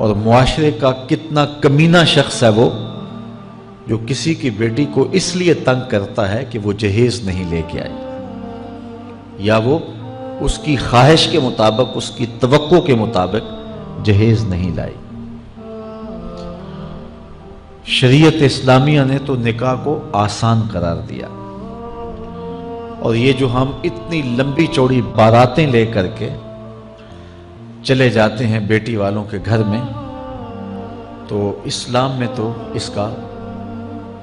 اور معاشرے کا کتنا کمینہ شخص ہے وہ جو کسی کی بیٹی کو اس لیے تنگ کرتا ہے کہ وہ جہیز نہیں لے کے آئی، یا وہ اس کی خواہش کے مطابق، اس کی توقع کے مطابق جہیز نہیں لائی۔ شریعت اسلامیہ نے تو نکاح کو آسان قرار دیا، اور یہ جو ہم اتنی لمبی چوڑی باراتیں لے کر کے چلے جاتے ہیں بیٹی والوں کے گھر میں، تو اسلام میں تو اس کا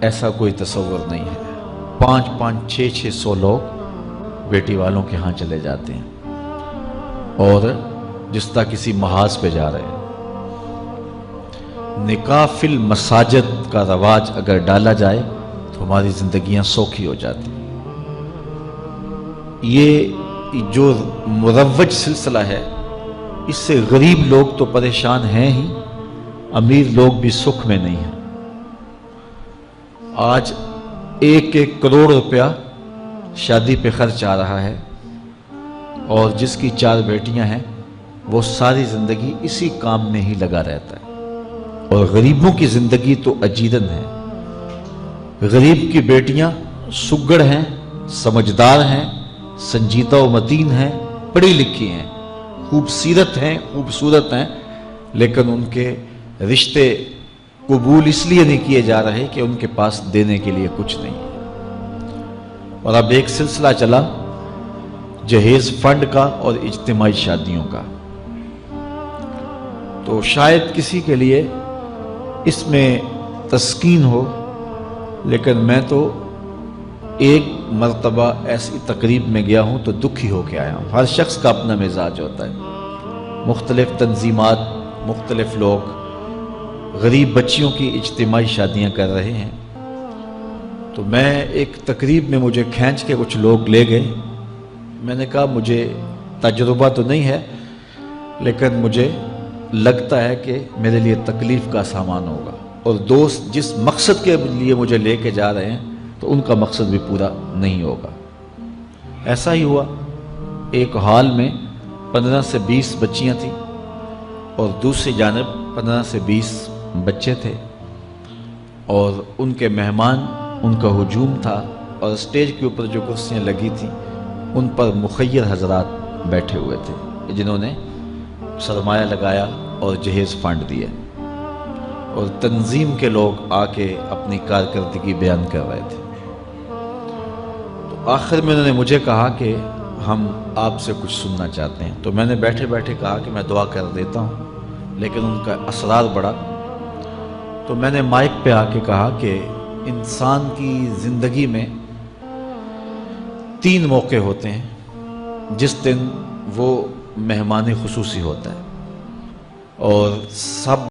ایسا کوئی تصور نہیں ہے۔ 500 600 لوگ بیٹی والوں کے ہاں چلے جاتے ہیں، اور جس طرح کسی محاذ پہ جا رہے ہیں۔ نکاح فی المساجد کا رواج اگر ڈالا جائے تو ہماری زندگیاں سوکھی ہو جاتی ہیں۔ یہ جو مروج سلسلہ ہے، اس سے غریب لوگ تو پریشان ہیں ہی، امیر لوگ بھی سکھ میں نہیں ہیں۔ آج 1 کروڑ روپیہ شادی پہ خرچ آ رہا ہے، اور جس کی 4 بیٹیاں ہیں وہ ساری زندگی اسی کام میں ہی لگا رہتا ہے۔ اور غریبوں کی زندگی تو اجیرن ہے۔ غریب کی بیٹیاں سگڑ ہیں، سمجھدار ہیں، سنجیدہ و متین ہیں، پڑھی لکھی ہیں، خوبصورت ہیں، لیکن ان کے رشتے قبول اس لیے نہیں کیے جا رہے کہ ان کے پاس دینے کے لیے کچھ نہیں ہے۔ اور اب ایک سلسلہ چلا جہیز فنڈ کا اور اجتماعی شادیوں کا، تو شاید کسی کے لیے اس میں تسکین ہو، لیکن میں تو ایک مرتبہ ایسی تقریب میں گیا ہوں تو دکھی ہو کے آیا ہوں۔ ہر شخص کا اپنا مزاج ہوتا ہے، مختلف تنظیمات، مختلف لوگ غریب بچیوں کی اجتماعی شادیاں کر رہے ہیں۔ تو میں ایک تقریب میں مجھے کھینچ کے کچھ لوگ لے گئے۔ میں نے کہا مجھے تجربہ تو نہیں ہے، لیکن مجھے لگتا ہے کہ میرے لیے تکلیف کا سامان ہوگا، اور دوست جس مقصد کے لیے مجھے لے کے جا رہے ہیں تو ان کا مقصد بھی پورا نہیں ہوگا۔ ایسا ہی ہوا۔ ایک ہال میں 15 سے 20 بچیاں تھیں، اور دوسری جانب 15 سے 20 بچے تھے، اور ان کے مہمان، ان کا ہجوم تھا، اور اسٹیج کے اوپر جو کرسیاں لگی تھیں ان پر مخیر حضرات بیٹھے ہوئے تھے جنہوں نے سرمایہ لگایا اور جہیز فنڈ دیے، اور تنظیم کے لوگ آ کے اپنی کارکردگی بیان کر رہے تھے۔ تو آخر میں انہوں نے مجھے کہا کہ ہم آپ سے کچھ سننا چاہتے ہیں۔ تو میں نے بیٹھے بیٹھے کہا کہ میں دعا کر دیتا ہوں، لیکن ان کا اصرار بڑھا۔ تو میں نے مائک پہ آ کے کہا کہ انسان کی زندگی میں 3 موقع ہوتے ہیں جس دن وہ مہمان خصوصی ہوتا ہے، اور سب